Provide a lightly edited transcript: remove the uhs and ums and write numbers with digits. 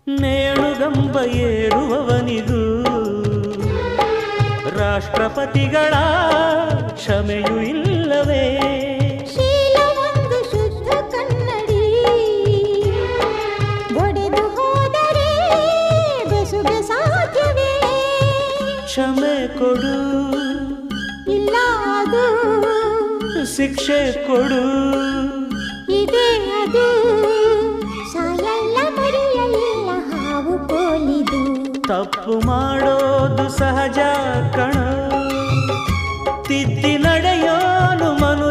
ನೇಣುಗಂಬ ಏರುವವನಿಗೂ ರಾಷ್ಟ್ರಪತಿಗಳ ಕ್ಷಮೆಯೂ ಇಲ್ಲವೇ? ಶೀಲವೊಂದು ಶುದ್ಧ ಕನ್ನಡಿ, ಒಡೆದು ಹೋದರೆ ಬೆಸುಗೆ ಸಾಧ್ಯವೇ? ಕ್ಷಮೆ ಕೊಡು, ಇಲ್ಲ ಅದು ಶಿಕ್ಷೆ ಕೊಡು, ಇದೇ ಅದು ಸಾಯಲ್ಲ ಮರೆಯಲ್ಲ ಹಾವು ಕೋಲಿದು. ತಪ್ಪು ಮಾಡೋದು ಸಹಜ ಕಣ, ತಿದ್ದಿ ನಡೆಯೋನು ಮನು